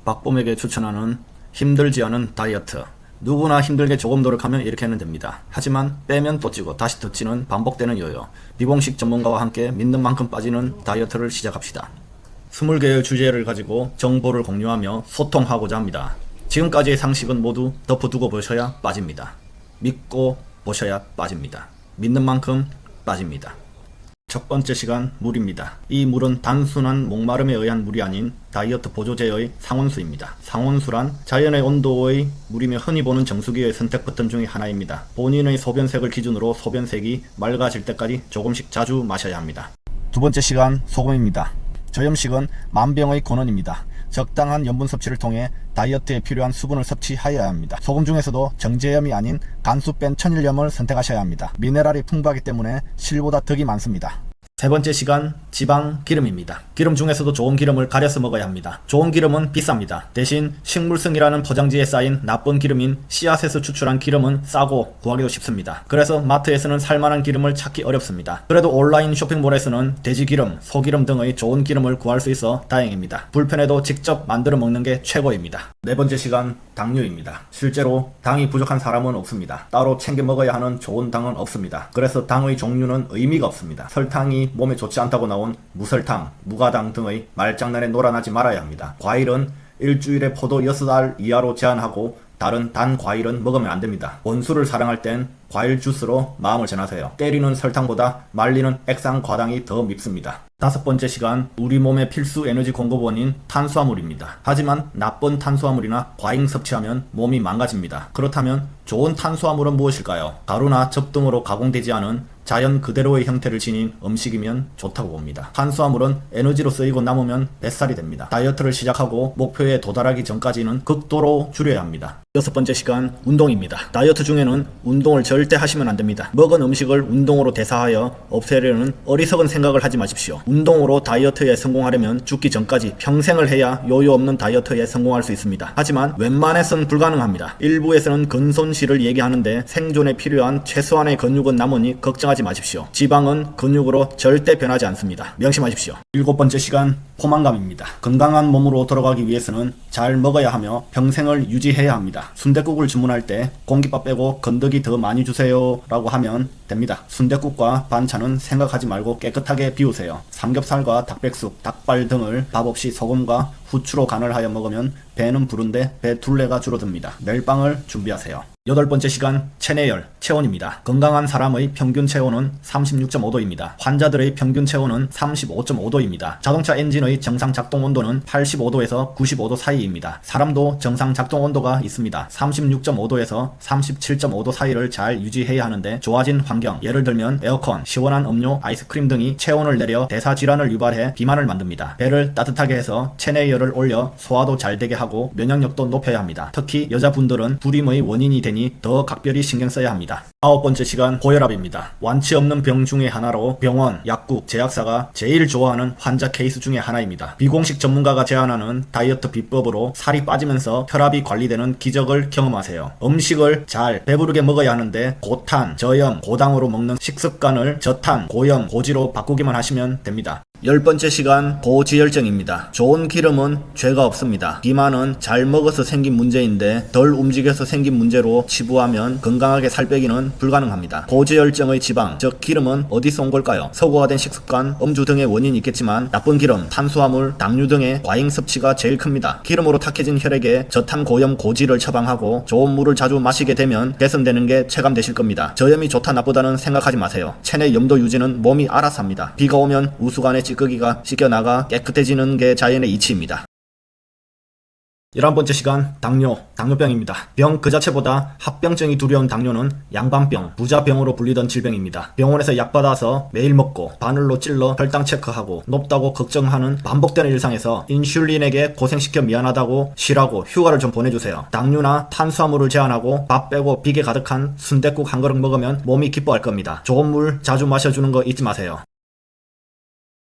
박범에게 추천하는 힘들지 않은 다이어트. 누구나 힘들게 조금 노력하면 이렇게 하면 됩니다. 하지만 빼면 또 찌고 다시 더 찌는 반복되는 요요. 비공식 전문가와 함께 믿는 만큼 빠지는 다이어트를 시작합시다. 20개의 주제를 가지고 정보를 공유하며 소통하고자 합니다. 지금까지의 상식은 모두 덮어두고 보셔야 빠집니다. 믿고 보셔야 빠집니다. 믿는 만큼 빠집니다. 첫 번째 시간, 물입니다. 이 물은 단순한 목마름에 의한 물이 아닌 다이어트 보조제의 상온수입니다. 상온수란 자연의 온도의 물이며 흔히 보는 정수기의 선택 버튼 중의 하나입니다. 본인의 소변색을 기준으로 소변색이 맑아질 때까지 조금씩 자주 마셔야 합니다. 두 번째 시간, 소금입니다. 저염식은 만병의 근원입니다. 적당한 염분 섭취를 통해 다이어트에 필요한 수분을 섭취하여야 합니다. 소금 중에서도 정제염이 아닌 간수 뺀 천일염을 선택하셔야 합니다. 미네랄이 풍부하기 때문에 실보다 덕이 많습니다. 세 번째 시간, 지방, 기름입니다. 기름 중에서도 좋은 기름을 가려서 먹어야 합니다. 좋은 기름은 비쌉니다. 대신 식물성이라는 포장지에 쌓인 나쁜 기름인 씨앗에서 추출한 기름은 싸고 구하기도 쉽습니다. 그래서 마트에서는 살만한 기름을 찾기 어렵습니다. 그래도 온라인 쇼핑몰에서는 돼지기름, 소기름 등의 좋은 기름을 구할 수 있어 다행입니다. 불편해도 직접 만들어 먹는 게 최고입니다. 네 번째 시간, 당류입니다. 실제로 당이 부족한 사람은 없습니다. 따로 챙겨 먹어야 하는 좋은 당은 없습니다. 그래서 당의 종류는 의미가 없습니다. 설탕이 몸에 좋지 않다고 나온 무설탕, 무가당 등의 말장난에 놀아나지 말아야 합니다. 과일은 일주일에 포도 6알 이하로 제한하고 다른 단 과일은 먹으면 안됩니다. 원수를 사랑할 땐 과일 주스로 마음을 전하세요. 때리는 설탕보다 말리는 액상 과당이 더 밉습니다. 다섯 번째 시간, 우리 몸의 필수 에너지 공급원인 탄수화물입니다. 하지만 나쁜 탄수화물이나 과잉 섭취하면 몸이 망가집니다. 그렇다면 좋은 탄수화물은 무엇일까요? 가루나 즙 등으로 가공되지 않은 자연 그대로의 형태를 지닌 음식이면 좋다고 봅니다. 탄수화물은 에너지로 쓰이고 남으면 뱃살이 됩니다. 다이어트를 시작하고 목표에 도달하기 전까지는 극도로 줄여야 합니다. 여섯 번째 시간, 운동입니다. 다이어트 중에는 운동을 절대 하시면 안됩니다. 먹은 음식을 운동으로 대사하여 없애려는 어리석은 생각을 하지 마십시오. 운동으로 다이어트에 성공하려면 죽기 전까지 평생을 해야 요요 없는 다이어트에 성공할 수 있습니다. 하지만 웬만해선 불가능합니다. 일부에서는 근손실을 얘기하는데 생존에 필요한 최소한의 근육은 남으니 걱정하지 마십시오. 지방은 근육으로 절대 변하지 않습니다. 명심하십시오. 일곱 번째 시간, 포만감입니다. 건강한 몸으로 돌아가기 위해서는 잘 먹어야 하며 평생을 유지해야 합니다. 순댓국을 주문할 때 공깃밥 빼고 건더기 더 많이 주세요 라고 하면 됩니다. 순댓국과 반찬은 생각하지 말고 깨끗하게 비우세요. 삼겹살과 닭백숙, 닭발 등을 밥 없이 소금과 후추로 간을 하여 먹으면 배는 부른데 배 둘레가 줄어듭니다. 멜빵을 준비하세요. 여덟 번째 시간, 체내열, 체온입니다. 건강한 사람의 평균 체온은 36.5도입니다. 환자들의 평균 체온은 35.5도입니다. 자동차 엔진의 정상 작동 온도는 85도에서 95도 사이입니다. 사람도 정상 작동 온도가 있습니다. 36.5도에서 37.5도 사이를 잘 유지해야 하는데 좋아진 환경, 예를 들면 에어컨, 시원한 음료, 아이스크림 등이 체온을 내려 대사질환을 유발해 비만을 만듭니다. 배를 따뜻하게 해서 체내열을 올려 소화도 잘 되게 하고 면역력도 높여야 합니다. 특히 여자분들은 불임의 원인이 되니 더 각별히 신경 써야 합니다. 아홉 번째 시간, 고혈압입니다. 완치 없는 병 중에 하나로 병원, 약국, 제약사가 제일 좋아하는 환자 케이스 중에 하나입니다. 비공식 전문가가 제안하는 다이어트 비법으로 살이 빠지면서 혈압이 관리되는 기적을 경험하세요. 음식을 잘 배부르게 먹어야 하는데 고탄, 저염, 고당으로 먹는 식습관을 저탄, 고염, 고지로 바꾸기만 하시면 됩니다. 열 번째 시간, 고지혈증입니다. 좋은 기름은 죄가 없습니다. 비만은 잘 먹어서 생긴 문제인데 덜 움직여서 생긴 문제로 치부하면 건강하게 살 빼기는 불가능합니다. 고지혈증의 지방, 즉 기름은 어디서 온 걸까요? 서구화된 식습관, 음주 등의 원인이 있겠지만 나쁜 기름, 탄수화물, 당류 등의 과잉 섭취가 제일 큽니다. 기름으로 탁해진 혈액에 저탄, 고염, 고지를 처방하고 좋은 물을 자주 마시게 되면 개선되는 게 체감되실 겁니다. 저염이 좋다 나쁘다는 생각하지 마세요. 체내 염도 유지는 몸이 알아서 합니다. 비가 오면 우수관에 찌꺼기가 씻겨나가 깨끗해지는 게 자연의 이치입니다. 11번째 시간, 당뇨병입니다. 병 그 자체보다 합병증이 두려운 당뇨는 양반병, 부자병으로 불리던 질병입니다. 병원에서 약 받아서 매일 먹고 바늘로 찔러 혈당 체크하고 높다고 걱정하는 반복되는 일상에서 인슐린에게 고생시켜 미안하다고 쉬라고 휴가를 좀 보내주세요. 당류나 탄수화물을 제한하고 밥 빼고 비계 가득한 순댓국 한 그릇 먹으면 몸이 기뻐할 겁니다. 좋은 물 자주 마셔주는 거 잊지 마세요.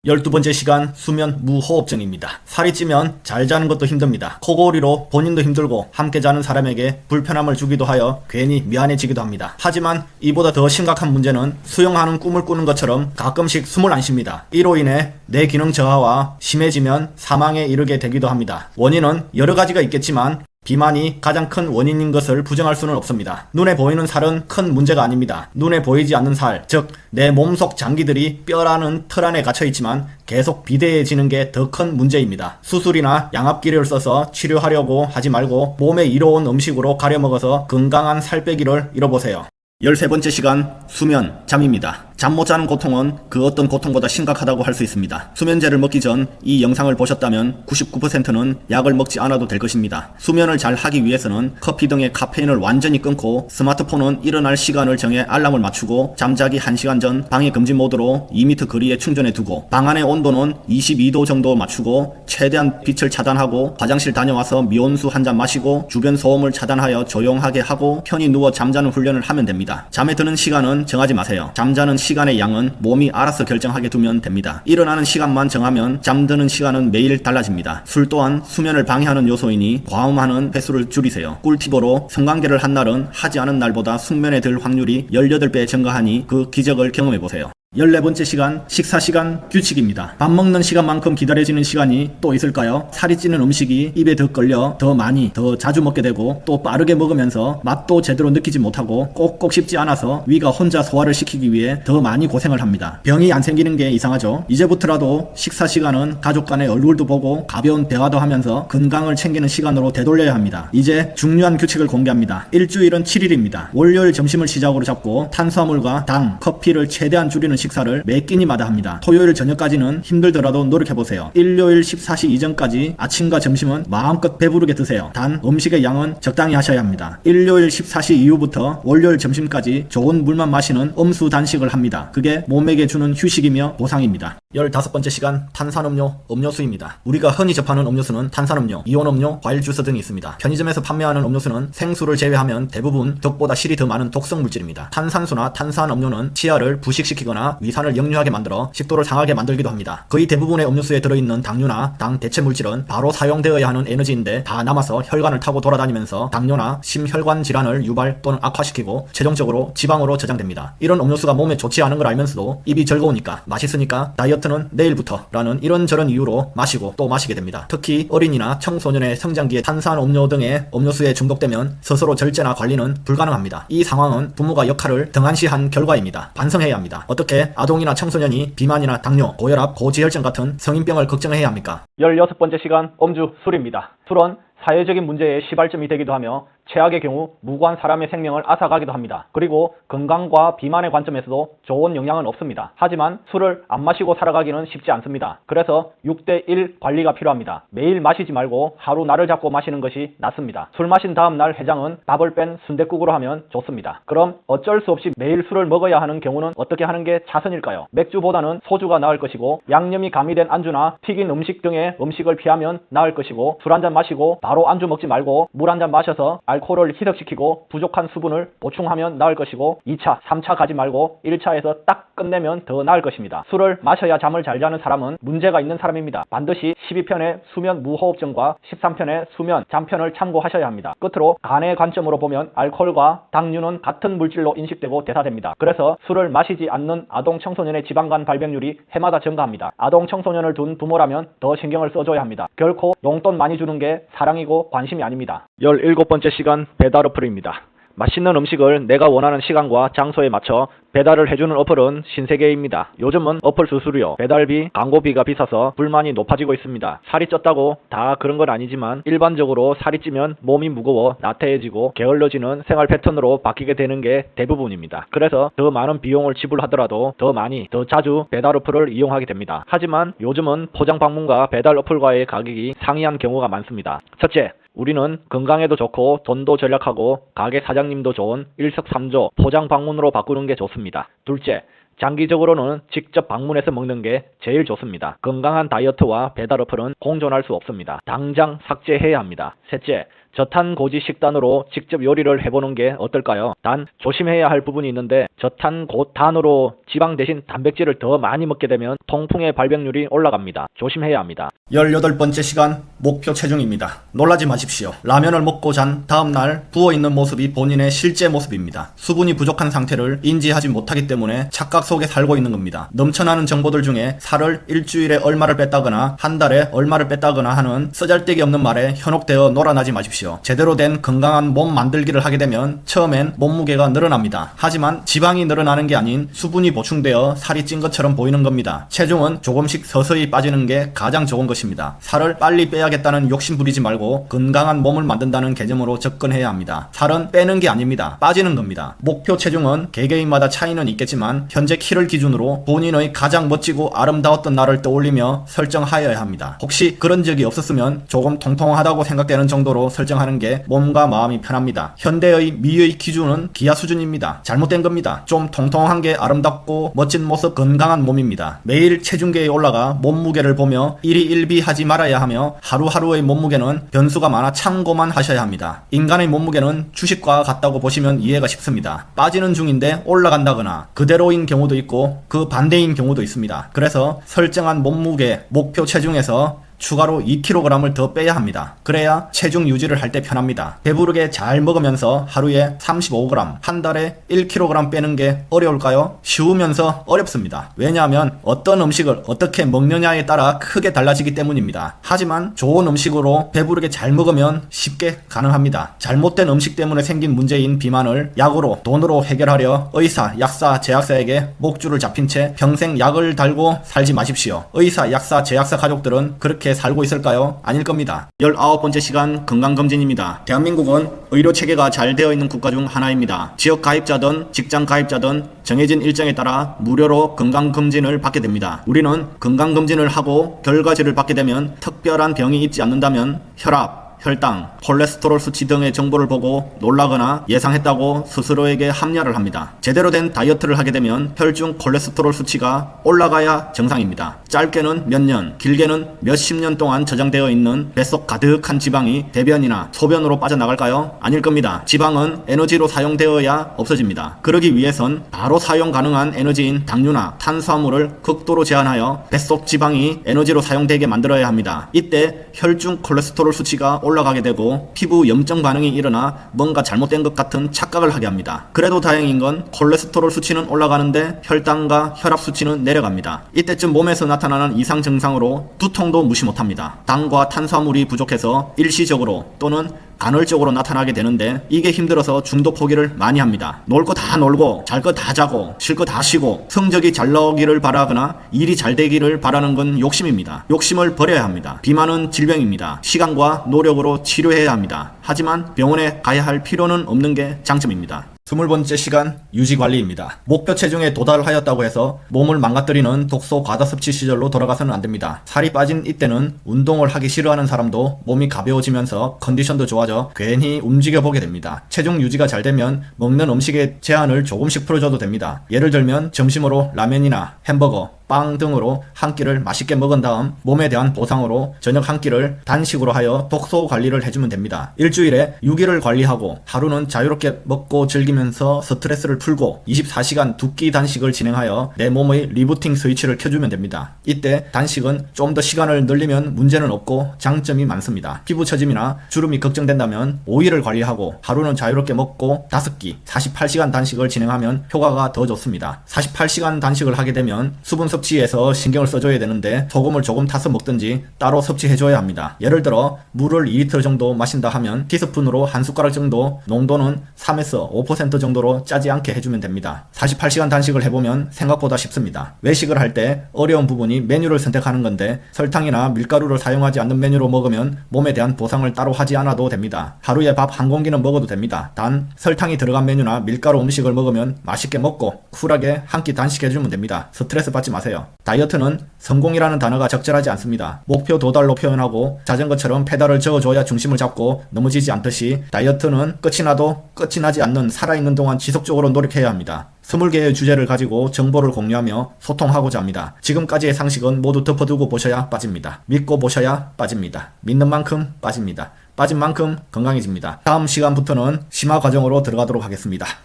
12번째 시간 수면 무호흡증입니다. 살이 찌면 잘 자는 것도 힘듭니다. 코골이로 본인도 힘들고 함께 자는 사람에게 불편함을 주기도 하여 괜히 미안해지기도 합니다. 하지만 이보다 더 심각한 문제는 수영하는 꿈을 꾸는 것처럼 가끔씩 숨을 안 쉽니다. 이로 인해 뇌 기능 저하와 심해지면 사망에 이르게 되기도 합니다. 원인은 여러 가지가 있겠지만 비만이 가장 큰 원인인 것을 부정할 수는 없습니다. 눈에 보이는 살은 큰 문제가 아닙니다. 눈에 보이지 않는 살, 즉 내 몸속 장기들이 뼈라는 틀 안에 갇혀 있지만 계속 비대해지는 게 더 큰 문제입니다. 수술이나 양압기를 써서 치료하려고 하지 말고 몸에 이로운 음식으로 가려 먹어서 건강한 살 빼기를 이뤄보세요. 13번째 시간 수면, 잠입니다. 잠 못 자는 고통은 그 어떤 고통보다 심각하다고 할 수 있습니다. 수면제를 먹기 전 이 영상을 보셨다면 99%는 약을 먹지 않아도 될 것입니다. 수면을 잘 하기 위해서는 커피 등의 카페인을 완전히 끊고 스마트폰은 일어날 시간을 정해 알람을 맞추고 잠자기 1시간 전 방해 금지 모드로 2m 거리에 충전해 두고 방 안의 온도는 22도 정도 맞추고 최대한 빛을 차단하고 화장실 다녀와서 미온수 한 잔 마시고 주변 소음을 차단하여 조용하게 하고 편히 누워 잠자는 훈련을 하면 됩니다. 잠에 드는 시간은 정하지 마세요. 잠자는 시간의 양은 몸이 알아서 결정하게 두면 됩니다. 일어나는 시간만 정하면 잠드는 시간은 매일 달라집니다. 술 또한 수면을 방해하는 요소이니 과음하는 횟수를 줄이세요. 꿀팁으로 성관계를 한 날은 하지 않은 날보다 숙면에 들 확률이 18배 증가하니 그 기적을 경험해보세요. 14번째 시간 식사시간 규칙입니다. 밥 먹는 시간만큼 기다려지는 시간이 또 있을까요? 살이 찌는 음식이 입에 더 걸려 더 많이 더 자주 먹게 되고 또 빠르게 먹으면서 맛도 제대로 느끼지 못하고 꼭꼭 씹지 않아서 위가 혼자 소화를 시키기 위해 더 많이 고생을 합니다. 병이 안 생기는 게 이상하죠? 이제부터라도 식사시간은 가족 간의 얼굴도 보고 가벼운 대화도 하면서 건강을 챙기는 시간으로 되돌려야 합니다. 이제 중요한 규칙을 공개합니다. 일주일은 7일입니다. 월요일 점심을 시작으로 잡고 탄수화물과 당, 커피를 최대한 줄이는 식사를 매 끼니마다 합니다. 토요일 저녁까지는 힘들더라도 노력해보세요. 일요일 14시 이전까지 아침과 점심은 마음껏 배부르게 드세요. 단 음식의 양은 적당히 하셔야 합니다. 일요일 14시 이후부터 월요일 점심까지 좋은 물만 마시는 음수 단식을 합니다. 그게 몸에게 주는 휴식이며 보상입니다. 15번째 시간 탄산음료, 음료수입니다. 우리가 흔히 접하는 음료수는 탄산음료, 이온음료, 과일주스 등이 있습니다. 편의점에서 판매하는 음료수는 생수를 제외하면 대부분 덕보다 실이 더 많은 독성 물질입니다. 탄산수나 탄산음료는 치아를 부식시키거나 위산을 역류하게 만들어 식도를 상하게 만들기도 합니다. 거의 대부분의 음료수에 들어있는 당류나 당 대체 물질은 바로 사용되어야 하는 에너지인데 다 남아서 혈관을 타고 돌아다니면서 당뇨나 심혈관 질환을 유발 또는 악화시키고 최종적으로 지방으로 저장됩니다. 이런 음료수가 몸에 좋지 않은 걸 알면서도 입이 즐거우니까 맛있으니까 다이어트는 내일부터 라는 이런저런 이유로 마시고 또 마시게 됩니다. 특히 어린이나 청소년의 성장기에 탄산음료 등의 음료수에 중독되면 스스로 절제나 관리는 불가능합니다. 이 상황은 부모가 역할을 등한시한 결과입니다. 반성해야 합니다. 어떻게 아동이나 청소년이 비만이나 당뇨, 고혈압, 고지혈증 같은 성인병을 걱정해야 합니까? 16번째 시간 음주, 술입니다. 술은 사회적인 문제의 시발점이 되기도 하며 최악의 경우 무고한 사람의 생명을 앗아가기도 합니다. 그리고 건강과 비만의 관점에서도 좋은 영향은 없습니다. 하지만 술을 안 마시고 살아가기는 쉽지 않습니다. 그래서 6대1 관리가 필요합니다. 매일 마시지 말고 하루 날을 잡고 마시는 것이 낫습니다. 술 마신 다음 날 해장은 밥을 뺀 순댓국으로 하면 좋습니다. 그럼 어쩔 수 없이 매일 술을 먹어야 하는 경우는 어떻게 하는 게 차선일까요? 맥주보다는 소주가 나을 것이고 양념이 가미된 안주나 튀긴 음식 등의 음식을 피하면 나을 것이고 술 한 잔 마시고 바로 안주 먹지 말고 물 한 잔 마셔서 알코올을 희석시키고 부족한 수분을 보충하면 나을 것이고 2차, 3차 가지 말고 1차에서 딱 끝내면 더 나을 것입니다. 술을 마셔야 잠을 잘 자는 사람은 문제가 있는 사람입니다. 반드시 12편의 수면 무호흡증과 13편의 수면 잠편을 참고하셔야 합니다. 끝으로 간의 관점으로 보면 알코올과 당류는 같은 물질로 인식되고 대사됩니다. 그래서 술을 마시지 않는 아동 청소년의 지방간 발병률이 해마다 증가합니다. 아동 청소년을 둔 부모라면 더 신경을 써줘야 합니다. 결코 용돈 많이 주는 게 사랑이고 관심이 아닙니다. 17번째 시간 배달 어플입니다. 맛있는 음식을 내가 원하는 시간과 장소에 맞춰 배달을 해주는 어플은 신세계입니다. 요즘은 어플 수수료, 배달비, 광고비가 비싸서 불만이 높아지고 있습니다. 살이 쪘다고 다 그런 건 아니지만 일반적으로 살이 찌면 몸이 무거워 나태해지고 게을러지는 생활 패턴으로 바뀌게 되는 게 대부분입니다. 그래서 더 많은 비용을 지불하더라도 더 많이, 더 자주 배달 어플을 이용하게 됩니다. 하지만 요즘은 포장 방문과 배달 어플과의 가격이 상이한 경우가 많습니다. 첫째, 우리는 건강에도 좋고 돈도 절약하고 가게 사장님도 좋은 일석삼조 포장 방문으로 바꾸는 게 좋습니다. 둘째, 장기적으로는 직접 방문해서 먹는 게 제일 좋습니다. 건강한 다이어트와 배달 어플은 공존할 수 없습니다. 당장 삭제해야 합니다. 셋째, 저탄고지 식단으로 직접 요리를 해보는 게 어떨까요? 단 조심해야 할 부분이 있는데 저탄고단으로 지방 대신 단백질을 더 많이 먹게 되면 통풍의 발병률이 올라갑니다. 조심해야 합니다. 18번째 시간 목표 체중입니다. 놀라지 마십시오. 라면을 먹고 잔 다음날 부어있는 모습이 본인의 실제 모습입니다. 수분이 부족한 상태를 인지하지 못하기 때문에 착각 속에 살고 있는 겁니다. 넘쳐나는 정보들 중에 살을 일주일에 얼마를 뺐다거나 한 달에 얼마를 뺐다거나 하는 쓰잘데기 없는 말에 현혹되어 놀아나지 마십시오. 제대로 된 건강한 몸 만들기를 하게 되면 처음엔 몸무게가 늘어납니다. 하지만 지방이 늘어나는 게 아닌 수분이 보충되어 살이 찐 것처럼 보이는 겁니다. 체중은 조금씩 서서히 빠지는 게 가장 좋은 것입니다. 살을 빨리 빼야겠다는 욕심 부리지 말고 건강한 몸을 만든다는 개념으로 접근해야 합니다. 살은 빼는 게 아닙니다. 빠지는 겁니다. 목표 체중은 개개인마다 차이는 있겠지만 현재 키를 기준으로 본인의 가장 멋지고 아름다웠던 날을 떠올리며 설정하여야 합니다. 혹시 그런 적이 없었으면 조금 통통하다고 생각되는 정도로 설정하는 게 몸과 마음이 편합니다. 현대의 미의 기준은 기하 수준입니다. 잘못된 겁니다. 좀 통통한 게 아름답고 멋진 모습 건강한 몸입니다. 매일 체중계에 올라가 몸무게를 보며 일희일비하지 말아야 하며 하루하루의 몸무게는 변수가 많아 참고만 하셔야 합니다. 인간의 몸무게는 주식과 같다고 보시면 이해가 쉽습니다. 빠지는 중인데 올라간다거나 그대로인 경우도 있고 그 반대인 경우도 있습니다. 그래서 설정한 몸무게 목표 체중에서 추가로 2kg을 더 빼야 합니다. 그래야 체중 유지를 할 때 편합니다. 배부르게 잘 먹으면서 하루에 35g, 한 달에 1kg 빼는 게 어려울까요? 쉬우면서 어렵습니다. 왜냐하면 어떤 음식을 어떻게 먹느냐에 따라 크게 달라지기 때문입니다. 하지만 좋은 음식으로 배부르게 잘 먹으면 쉽게 가능합니다. 잘못된 음식 때문에 생긴 문제인 비만을 약으로, 돈으로 해결하려 의사, 약사, 제약사에게 목줄을 잡힌 채 평생 약을 달고 살지 마십시오. 의사, 약사, 제약사 가족들은 그렇게 살고 있을까요? 아닐 겁니다. 19번째 시간 건강검진입니다. 대한민국은 의료체계가 잘 되어 있는 국가 중 하나입니다. 지역 가입자든 직장 가입자든 정해진 일정에 따라 무료로 건강검진을 받게 됩니다. 우리는 건강검진을 하고 결과지를 받게 되면 특별한 병이 있지 않는다면 혈압, 혈당, 콜레스테롤 수치 등의 정보를 보고 놀라거나 예상했다고 스스로에게 합리화를 합니다. 제대로 된 다이어트를 하게 되면 혈중 콜레스테롤 수치가 올라가야 정상입니다. 짧게는 몇 년, 길게는 몇십 년 동안 저장되어 있는 뱃속 가득한 지방이 대변이나 소변으로 빠져나갈까요? 아닐 겁니다. 지방은 에너지로 사용되어야 없어집니다. 그러기 위해선 바로 사용 가능한 에너지인 당류나 탄수화물을 극도로 제한하여 뱃속 지방이 에너지로 사용되게 만들어야 합니다. 이때 혈중 콜레스테롤 수치가 올라가게 되고 피부 염증 반응이 일어나 뭔가 잘못된 것 같은 착각을 하게 합니다. 그래도 다행인 건 콜레스테롤 수치는 올라가는데 혈당과 혈압 수치는 내려갑니다. 이때쯤 몸에서 나타나는 이상 증상으로 두통도 무시 못합니다. 당과 탄수화물이 부족해서 일시적으로 또는 간헐적으로 나타나게 되는데 이게 힘들어서 중도 포기를 많이 합니다. 놀 거 다 놀고 잘 거 다 자고 쉴 거 다 쉬고 성적이 잘 나오기를 바라거나 일이 잘 되기를 바라는 건 욕심입니다. 욕심을 버려야 합니다. 비만은 질병입니다. 시간과 노력으로 치료해야 합니다. 하지만 병원에 가야 할 필요는 없는 게 장점입니다. 20번째 시간 유지관리입니다. 목표 체중에 도달하였다고 해서 몸을 망가뜨리는 독소 과다 섭취 시절로 돌아가서는 안됩니다. 살이 빠진 이때는 운동을 하기 싫어하는 사람도 몸이 가벼워지면서 컨디션도 좋아져 괜히 움직여보게 됩니다. 체중 유지가 잘 되면 먹는 음식의 제한을 조금씩 풀어줘도 됩니다. 예를 들면 점심으로 라면이나 햄버거, 빵 등으로 한 끼를 맛있게 먹은 다음 몸에 대한 보상으로 저녁 한 끼를 단식으로 하여 독소 관리를 해주면 됩니다. 일주일에 6일을 관리하고 하루는 자유롭게 먹고 즐기면서 스트레스를 풀고 24시간 두 끼 단식을 진행하여 내 몸의 리부팅 스위치를 켜주면 됩니다. 이때 단식은 좀 더 시간을 늘리면 문제는 없고 장점이 많습니다. 피부 처짐이나 주름이 걱정된다면 5일을 관리하고 하루는 자유롭게 먹고 5끼 48시간 단식을 진행하면 효과가 더 좋습니다. 48시간 단식을 하게 되면 수분 섭취에서 신경을 써줘야 되는데 소금을 조금 타서 먹든지 따로 섭취해줘야 합니다. 예를 들어 물을 2리터 정도 마신다 하면 티스푼으로 한 숟가락 정도, 농도는 3에서 5% 정도로 짜지 않게 해주면 됩니다. 48시간 단식을 해보면 생각보다 쉽습니다. 외식을 할 때 어려운 부분이 메뉴를 선택하는 건데 설탕이나 밀가루를 사용하지 않는 메뉴로 먹으면 몸에 대한 보상을 따로 하지 않아도 됩니다. 하루에 밥 한 공기는 먹어도 됩니다. 단 설탕이 들어간 메뉴나 밀가루 음식을 먹으면 맛있게 먹고 쿨하게 한 끼 단식해주면 됩니다. 스트레스 받지 마세요. 다이어트는 성공이라는 단어가 적절하지 않습니다. 목표 도달로 표현하고 자전거처럼 페달을 저어줘야 중심을 잡고 넘어지지 않듯이 다이어트는 끝이 나도 끝이 나지 않는 살아있는 동안 지속적으로 노력해야 합니다. 20개의 주제를 가지고 정보를 공유하며 소통하고자 합니다. 지금까지의 상식은 모두 덮어두고 보셔야 빠집니다. 믿고 보셔야 빠집니다. 믿는 만큼 빠집니다. 빠진 만큼 건강해집니다. 다음 시간부터는 심화 과정으로 들어가도록 하겠습니다.